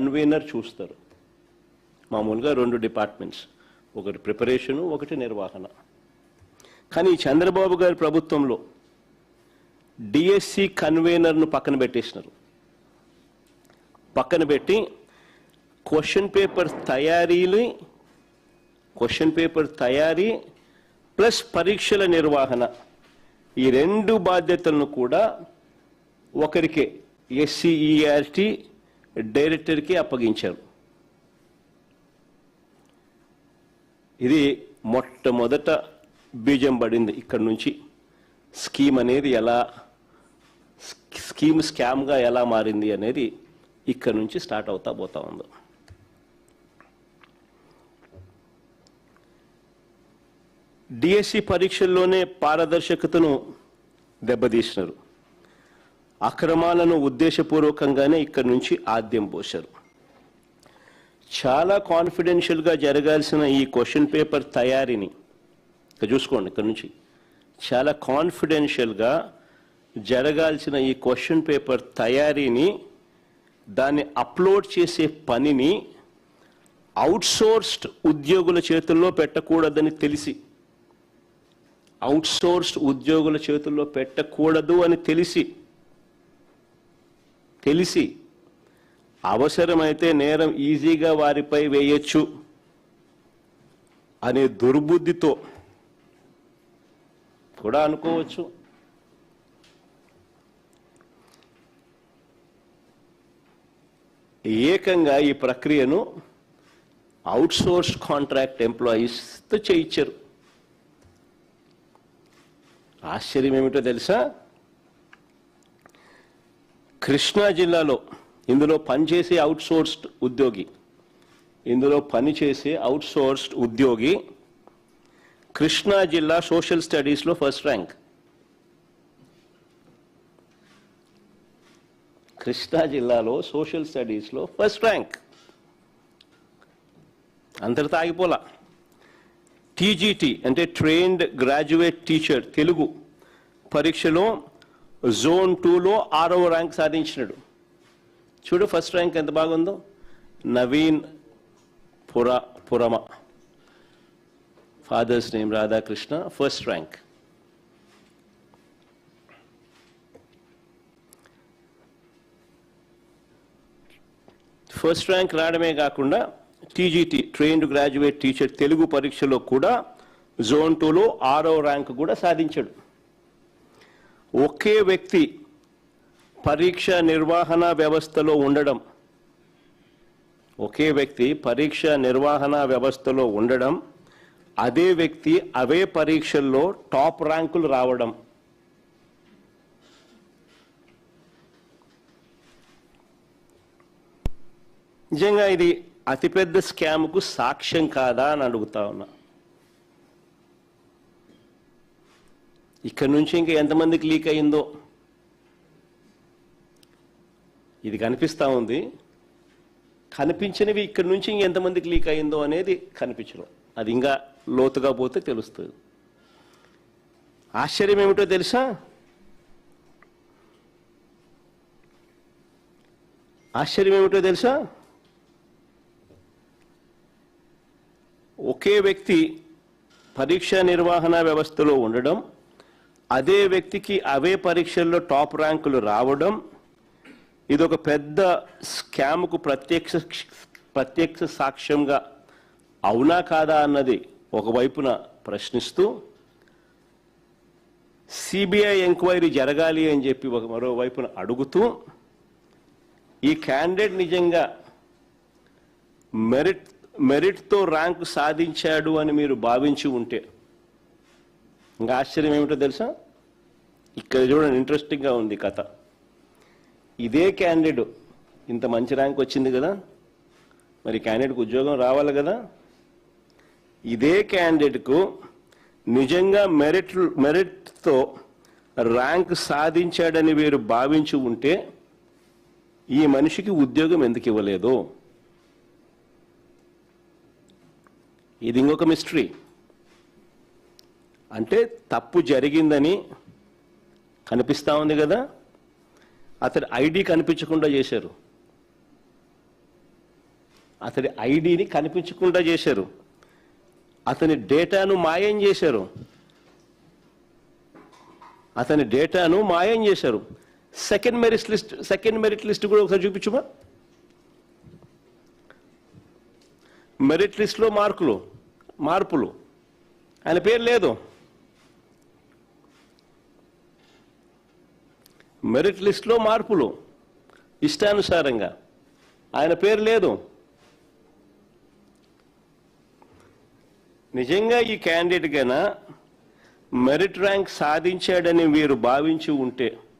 Convener చూస్తారు. మామూలుగా 2 departments, ఒకటి ప్రిపరేషను, ఒకటి నిర్వహణ. కానీ చంద్రబాబు గారి ప్రభుత్వంలో డిఎస్సి కన్వీనర్ను పక్కన పెట్టేసినారు. పక్కన పెట్టి క్వశ్చన్ పేపర్ తయారీ ప్లస్ పరీక్షల నిర్వహణ, ఈ 2 బాధ్యతలను కూడా ఒకరికే, ఎస్సీఈఆర్టీ డైరెక్టర్కి అప్పగించారు. ఇది మొట్టమొదట బీజం పడింది. ఇక్కడ నుంచి స్కీమ్ అనేది స్కామ్గా ఎలా మారింది అనేది ఇక్కడ నుంచి స్టార్ట్ అవుతా పోతా ఉంది. డిఎస్సి పరీక్షల్లోనే పారదర్శకతను దెబ్బతీసినారు. అక్రమాలను ఉద్దేశపూర్వకంగానే ఇక్కడ నుంచి ఆద్యం పోశారు. చాలా కాన్ఫిడెన్షియల్గా జరగాల్సిన ఈ క్వశ్చన్ పేపర్ తయారీని చూసుకోండి. ఇక్కడ నుంచి చాలా కాన్ఫిడెన్షియల్గా జరగాల్సిన ఈ క్వశ్చన్ పేపర్ తయారీని, దాన్ని అప్లోడ్ చేసే పనిని అవుట్సోర్స్డ్ ఉద్యోగుల చేతుల్లో పెట్టకూడదని తెలిసి అవసరమైతే నేరం ఈజీగా వారిపై వేయొచ్చు అనే దుర్బుద్ధితో కూడా అనుకోవచ్చు. ఏకంగా ఈ ప్రక్రియను అవుట్సోర్స్ కాంట్రాక్ట్ ఎంప్లాయీస్తో చేయించారు. ఆశ్చర్యం ఏమిటో తెలుసా? కృష్ణా జిల్లాలో ఇందులో పనిచేసే అవుట్సోర్స్డ్ ఉద్యోగి కృష్ణా జిల్లా సోషల్ స్టడీస్లో ఫస్ట్ ర్యాంక్. కృష్ణా జిల్లాలో సోషల్ స్టడీస్లో ఫస్ట్ ర్యాంక్. అంతటితో ఆగిపోలా. టీజీటీ అంటే ట్రైన్డ్ గ్రాడ్యుయేట్ టీచర్ తెలుగు పరీక్షలో జోన్ 2లో 6వ ర్యాంక్ సాధించినాడు. చూడు ఫస్ట్ ర్యాంక్ ఎంత బాగుందో. Naveen Purama, father's name Radhakrishna, first rank. First rank రావడమే కాకుండా TGT trained graduate teacher Telugu పరీక్షలో కూడా జోన్ 2లో 6వ ర్యాంక్ కూడా సాధించాడు. ఒకే వ్యక్తి పరీక్ష నిర్వహణ వ్యవస్థలో ఉండడం, అదే వ్యక్తి అవే పరీక్షల్లో టాప్ ర్యాంకులు రావడం. నిజంగా ఇది అతిపెద్ద స్కామ్కు సాక్ష్యం కాదా అని అడుగుతా ఉన్నా. ఇక్కడ నుంచి ఇంకా ఎంతమందికి లీక్ అయిందో ఇది కనిపిస్తూ ఉంది. కనిపించినవి ఇక్కడ నుంచి ఇంకెంతమందికి లీక్ అయిందో అనేది కనిపించడం. అది ఇంకా లోతుగా పోతే తెలుస్తుంది. ఆశ్చర్యం ఏమిటో తెలుసా? ఒకే వ్యక్తి పరీక్ష నిర్వహణ వ్యవస్థలో ఉండడం, అదే వ్యక్తికి అవే పరీక్షల్లో టాప్ ర్యాంకులు రావడం, ఇదొక పెద్ద స్కామ్కు ప్రత్యక్ష సాక్ష్యంగా అవునా కాదా అన్నది ఒకవైపున ప్రశ్నిస్తూ, సిబిఐ ఎంక్వైరీ జరగాలి అని చెప్పి మరోవైపున అడుగుతూ, ఈ క్యాండిడేట్ నిజంగా మెరిట్తో ర్యాంకు సాధించాడు అని మీరు భావించి ఉంటే, ఇంకా ఆశ్చర్యం ఏమిటో తెలుసా? ఇక్కడ చూడండి, ఇంట్రెస్టింగ్గా ఉంది కథ. ఇదే క్యాండిడేట్ ఇంత మంచి ర్యాంక్ వచ్చింది కదా, మరి క్యాండిడేట్కు ఉద్యోగం రావాలి కదా. ఇదే క్యాండిడేట్కు నిజంగా మెరిట్తో ర్యాంక్ సాధించాడని మీరు భావించి ఉంటే ఈ మనిషికి ఉద్యోగం ఎందుకు ఇవ్వలేదు? ఇది ఇంకొక మిస్టరీ. అంటే తప్పు జరిగిందని కనిపిస్తూ ఉంది కదా, అతని ఐడి కనిపించకుండా చేశారు. అతడి ఐడిని కనిపించకుండా చేశారు, అతని డేటాను మాయం చేశారు, సెకండ్ మెరిట్ లిస్ట్ కూడా ఒకసారి చూపించుమా. మెరిట్ లిస్ట్లో మార్పులు ఆయన పేరు లేదు. మెరిట్ లిస్ట్లో మార్పులు ఇష్టానుసారంగా, ఆయన పేరు లేదు. నిజంగా ఈ క్యాండిడేట్ గైనా మెరిట్ ర్యాంక్ సాధించాడని వీరు భావించి ఉంటే